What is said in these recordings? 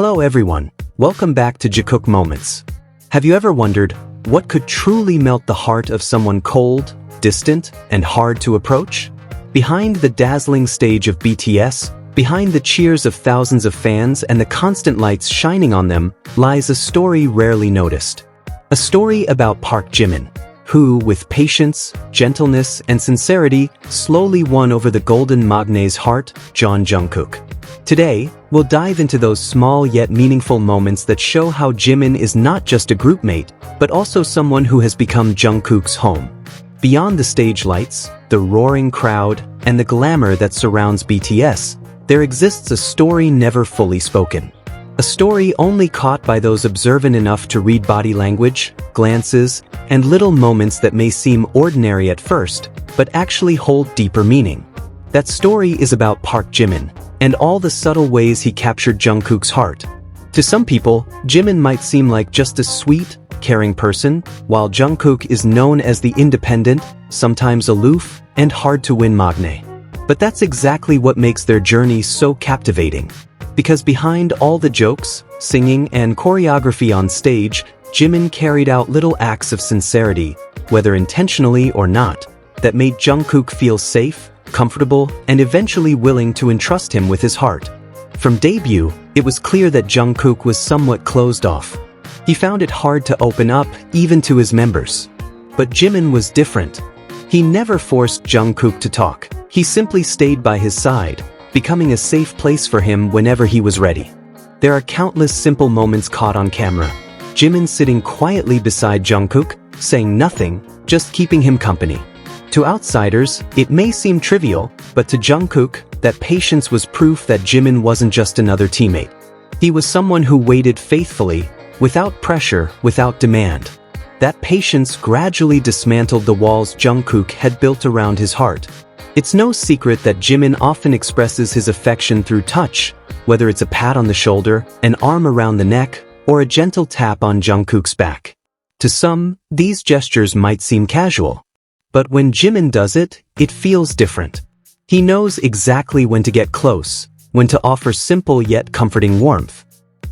Hello everyone, welcome back to Jikook Moments. Have you ever wondered what could truly melt the heart of someone cold, distant, and hard to approach? Behind the dazzling stage of BTS, behind the cheers of thousands of fans and the constant lights shining on them, lies a story rarely noticed. A story about Park Jimin, who, with patience, gentleness, and sincerity, slowly won over the golden maknae's heart, Jeon Jungkook. Today, we'll dive into those small yet meaningful moments that show how Jimin is not just a groupmate, but also someone who has become Jungkook's home. Beyond the stage lights, the roaring crowd, and the glamour that surrounds BTS, there exists a story never fully spoken. A story only caught by those observant enough to read body language, glances, and little moments that may seem ordinary at first, but actually hold deeper meaning. That story is about Park Jimin, and all the subtle ways he captured Jungkook's heart. To some people, Jimin might seem like just a sweet, caring person, while Jungkook is known as the independent, sometimes aloof, and hard-to-win maknae. But that's exactly what makes their journey so captivating. Because behind all the jokes, singing, and choreography on stage, Jimin carried out little acts of sincerity, whether intentionally or not, that made Jungkook feel safe, comfortable, and eventually willing to entrust him with his heart. From debut, it was clear that Jungkook was somewhat closed off. He found it hard to open up, even to his members. But Jimin was different. He never forced Jungkook to talk. He simply stayed by his side, becoming a safe place for him whenever he was ready. There are countless simple moments caught on camera. Jimin sitting quietly beside Jungkook, saying nothing, just keeping him company. To outsiders, it may seem trivial, but to Jungkook, that patience was proof that Jimin wasn't just another teammate. He was someone who waited faithfully, without pressure, without demand. That patience gradually dismantled the walls Jungkook had built around his heart. It's no secret that Jimin often expresses his affection through touch, whether it's a pat on the shoulder, an arm around the neck, or a gentle tap on Jungkook's back. To some, these gestures might seem casual. But when Jimin does it, it feels different. He knows exactly when to get close, when to offer simple yet comforting warmth.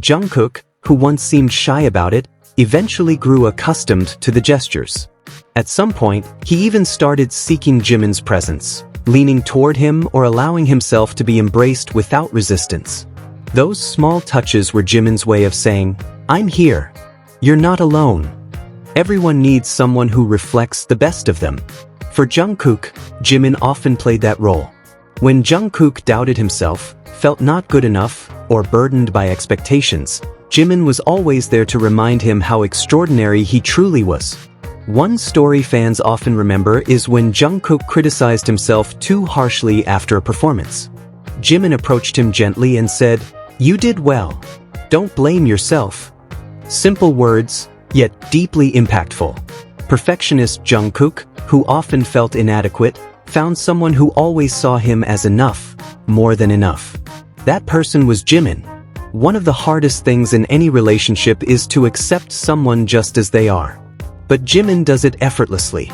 Jungkook, who once seemed shy about it, eventually grew accustomed to the gestures. At some point, he even started seeking Jimin's presence, leaning toward him or allowing himself to be embraced without resistance. Those small touches were Jimin's way of saying, "I'm here. You're not alone." Everyone needs someone who reflects the best of them. For Jungkook, Jimin often played that role. When Jungkook doubted himself, felt not good enough, or burdened by expectations, Jimin was always there to remind him how extraordinary he truly was. One story fans often remember is when Jungkook criticized himself too harshly after a performance. Jimin approached him gently and said, "You did well. Don't blame yourself." Simple words, yet deeply impactful. Perfectionist Jungkook, who often felt inadequate, found someone who always saw him as enough, more than enough. That person was Jimin. One of the hardest things in any relationship is to accept someone just as they are. But Jimin does it effortlessly.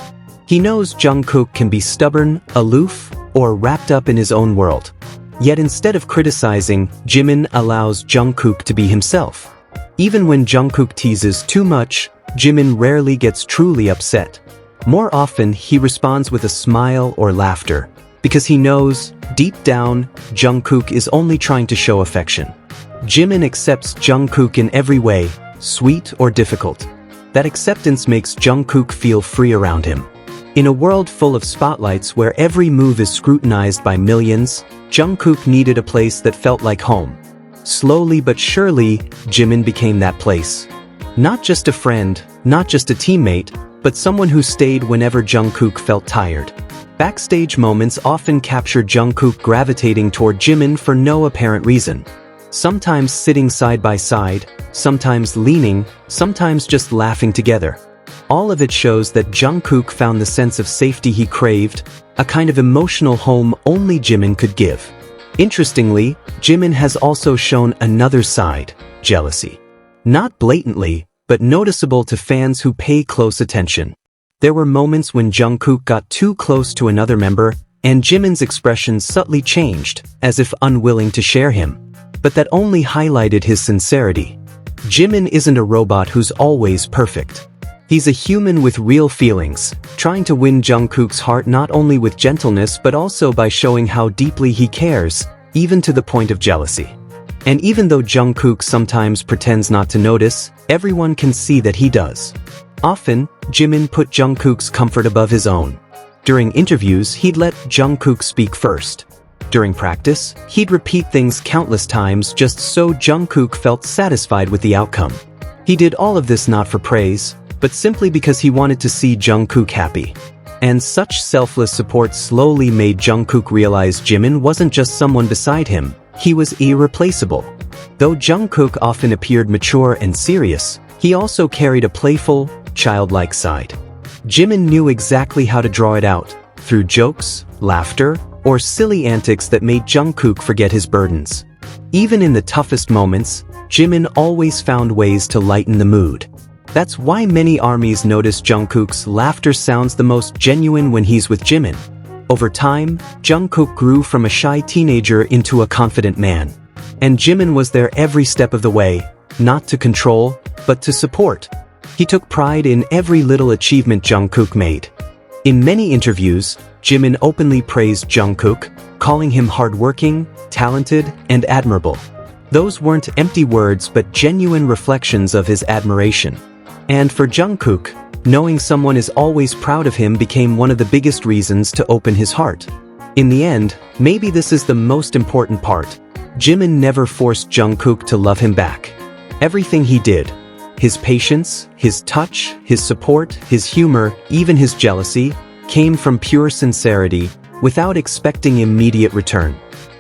He knows Jungkook can be stubborn, aloof, or wrapped up in his own world. Yet instead of criticizing, Jimin allows Jungkook to be himself. Even when Jungkook teases too much, Jimin rarely gets truly upset. More often, he responds with a smile or laughter, because he knows, deep down, Jungkook is only trying to show affection. Jimin accepts Jungkook in every way, sweet or difficult. That acceptance makes Jungkook feel free around him. In a world full of spotlights where every move is scrutinized by millions, Jungkook needed a place that felt like home. Slowly but surely, Jimin became that place. Not just a friend, not just a teammate, but someone who stayed whenever Jungkook felt tired. Backstage moments often capture Jungkook gravitating toward Jimin for no apparent reason. Sometimes sitting side by side, sometimes leaning, sometimes just laughing together. All of it shows that Jungkook found the sense of safety he craved, a kind of emotional home only Jimin could give. Interestingly, Jimin has also shown another side, jealousy. Not blatantly, but noticeable to fans who pay close attention. There were moments when Jungkook got too close to another member, and Jimin's expression subtly changed, as if unwilling to share him. but that only highlighted his sincerity. Jimin isn't a robot who's always perfect. He's a human with real feelings, trying to win Jungkook's heart not only with gentleness but also by showing how deeply he cares, even to the point of jealousy. And even though Jungkook sometimes pretends not to notice, everyone can see that he does. Often, Jimin put Jungkook's comfort above his own. During interviews, he'd let Jungkook speak first. During practice, he'd repeat things countless times just so Jungkook felt satisfied with the outcome. He did all of this not for praise, but simply because he wanted to see Jungkook happy. And such selfless support slowly made Jungkook realize Jimin wasn't just someone beside him, he was irreplaceable. Though Jungkook often appeared mature and serious, he also carried a playful, childlike side. Jimin knew exactly how to draw it out, through jokes, laughter, or silly antics that made Jungkook forget his burdens. Even in the toughest moments, Jimin always found ways to lighten the mood. That's why many armies notice Jungkook's laughter sounds the most genuine when he's with Jimin. Over time, Jungkook grew from a shy teenager into a confident man. And Jimin was there every step of the way, not to control, but to support. He took pride in every little achievement Jungkook made. In many interviews, Jimin openly praised Jungkook, calling him hardworking, talented, and admirable. Those weren't empty words but genuine reflections of his admiration. And for Jungkook, knowing someone is always proud of him became one of the biggest reasons to open his heart. In the end, maybe this is the most important part. Jimin never forced Jungkook to love him back. Everything he did, his patience, his touch, his support, his humor, even his jealousy, came from pure sincerity, without expecting immediate return.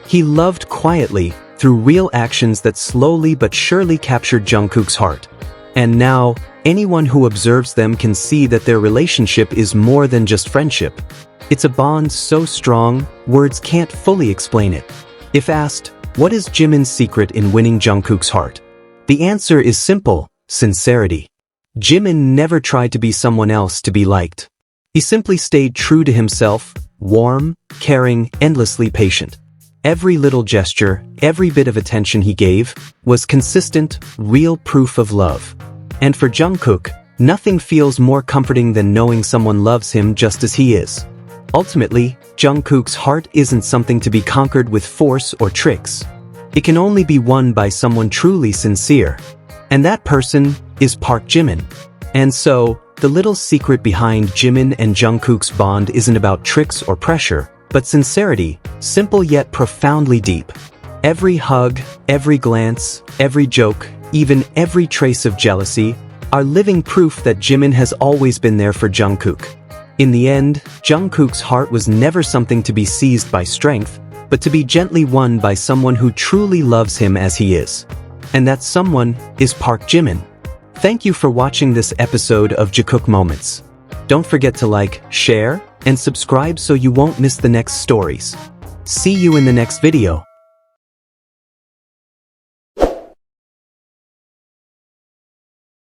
He loved quietly, through real actions that slowly but surely captured Jungkook's heart. And now, anyone who observes them can see that their relationship is more than just friendship. It's a bond so strong, words can't fully explain it. If asked, what is Jimin's secret in winning Jungkook's heart? The answer is simple: sincerity. Jimin never tried to be someone else to be liked. He simply stayed true to himself, warm, caring, endlessly patient. Every little gesture, every bit of attention he gave, was consistent, real proof of love. And for Jungkook, nothing feels more comforting than knowing someone loves him just as he is. Ultimately, Jungkook's heart isn't something to be conquered with force or tricks. It can only be won by someone truly sincere. And that person is Park Jimin. And so, the little secret behind Jimin and Jungkook's bond isn't about tricks or pressure, but sincerity, simple yet profoundly deep. Every hug, every glance, every joke, even every trace of jealousy, are living proof that Jimin has always been there for Jungkook. In the end, Jungkook's heart was never something to be seized by strength, but to be gently won by someone who truly loves him as he is. And that someone is Park Jimin. Thank you for watching this episode of Jikook Moments. Don't forget to like, share, and subscribe so you won't miss the next stories. See you in the next video.